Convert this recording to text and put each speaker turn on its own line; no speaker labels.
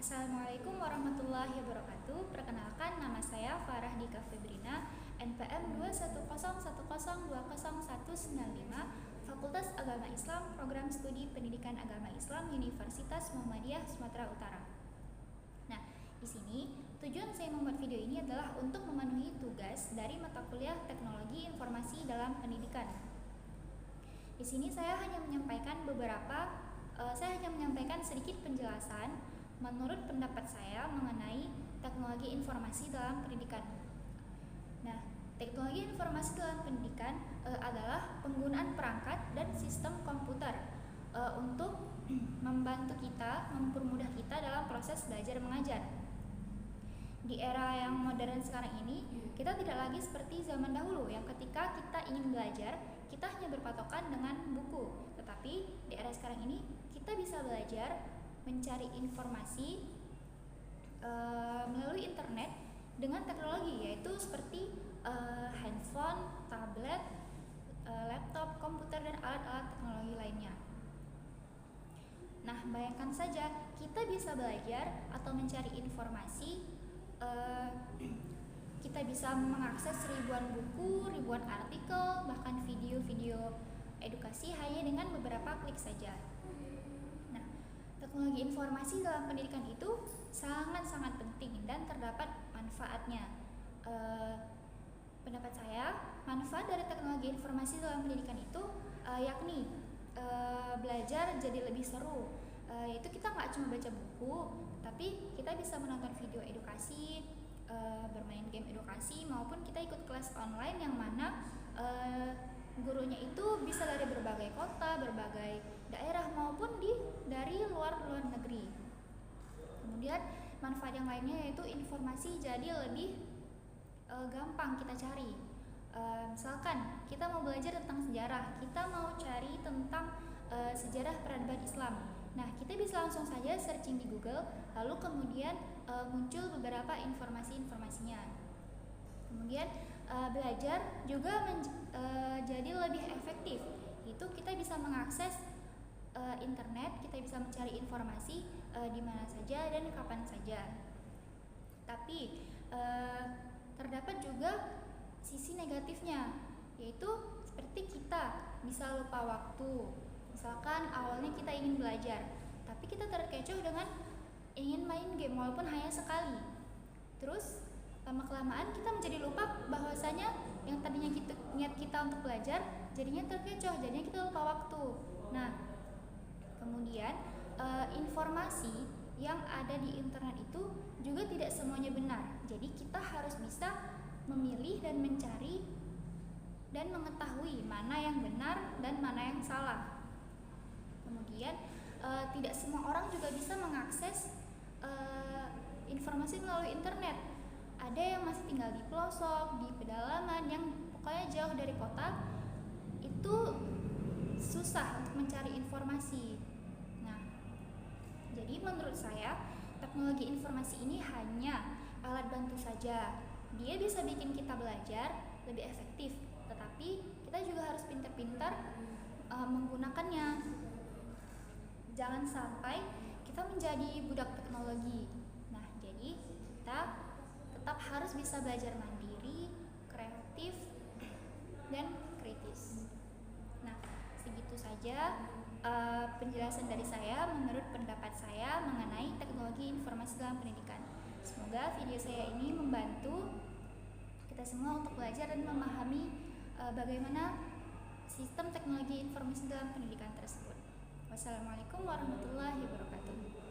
Assalamualaikum warahmatullahi wabarakatuh. Perkenalkan, nama saya Farah Dika Febrina, NPM 21010202195, Fakultas Agama Islam, Program Studi Pendidikan Agama Islam, Universitas Muhammadiyah Sumatera Utara. Nah, di sini tujuan saya membuat video ini adalah untuk memenuhi tugas dari mata kuliah Teknologi Informasi dalam Pendidikan. Di sini saya hanya menyampaikan sedikit penjelasan menurut pendapat saya mengenai teknologi informasi dalam pendidikan. Nah, teknologi informasi dalam pendidikan adalah penggunaan perangkat dan sistem komputer untuk membantu kita, mempermudah kita dalam proses belajar mengajar. Di era yang modern sekarang ini, kita tidak lagi seperti zaman dahulu yang ketika kita ingin belajar, kita hanya berpatokan dengan buku. Tetapi di era sekarang ini, kita bisa belajar mencari informasi melalui internet dengan teknologi, yaitu seperti handphone, tablet, laptop, komputer, dan alat-alat teknologi lainnya. Nah, bayangkan saja kita bisa belajar atau mencari informasi, kita bisa mengakses ribuan buku, ribuan artikel, bahkan video-video edukasi hanya dengan beberapa klik saja. Nah, teknologi informasi dalam pendidikan itu sangat-sangat penting dan terdapat manfaatnya. Pendapat saya, manfaat dari teknologi informasi dalam pendidikan itu yakni belajar jadi lebih seru. Yaitu kita nggak cuma baca buku, tapi kita bisa menonton video edukasi, bermain game edukasi, maupun kita ikut kelas online yang mana gurunya itu bisa dari berbagai kota, berbagai daerah, maupun dari luar negeri. Kemudian manfaat yang lainnya yaitu informasi jadi lebih gampang kita cari. Misalkan kita mau belajar tentang sejarah, kita mau cari tentang sejarah peradaban Islam. Nah, kita bisa langsung saja searching di Google, lalu kemudian muncul beberapa informasi-informasinya. Kemudian belajar juga jadi lebih efektif. Itu kita bisa mengakses internet, kita bisa mencari informasi di mana saja dan kapan saja. Tapi terdapat juga sisi negatifnya, yaitu seperti kita bisa lupa waktu. Misalkan awalnya kita ingin belajar, tapi kita terkecoh dengan ingin main game walaupun hanya sekali. Terus lama-kelamaan kita menjadi lupa bahwasanya yang tadinya niat kita untuk belajar jadinya terkecoh, jadinya kita lupa waktu. Nah, kemudian informasi yang ada di internet itu juga tidak semuanya benar. Jadi kita harus bisa memilih dan mencari dan mengetahui mana yang benar dan mana yang salah. Kemudian tidak semua orang juga bisa mengakses informasi melalui internet. Ada yang masih tinggal di pelosok, di pedalaman, yang pokoknya jauh dari kota, itu susah untuk mencari informasi. Nah, jadi menurut saya teknologi informasi ini hanya alat bantu saja. Dia bisa bikin kita belajar lebih efektif, tetapi kita juga harus pintar-pintar menggunakannya. Jangan sampai kita menjadi budak teknologi. Nah, jadi kita tetap harus bisa belajar mandiri, kreatif, dan kritis. Nah, segitu saja penjelasan dari saya menurut pendapat saya mengenai teknologi informasi dalam pendidikan. Semoga video saya ini membantu kita semua untuk belajar dan memahami bagaimana sistem teknologi informasi dalam pendidikan tersebut. Wassalamualaikum warahmatullahi wabarakatuh.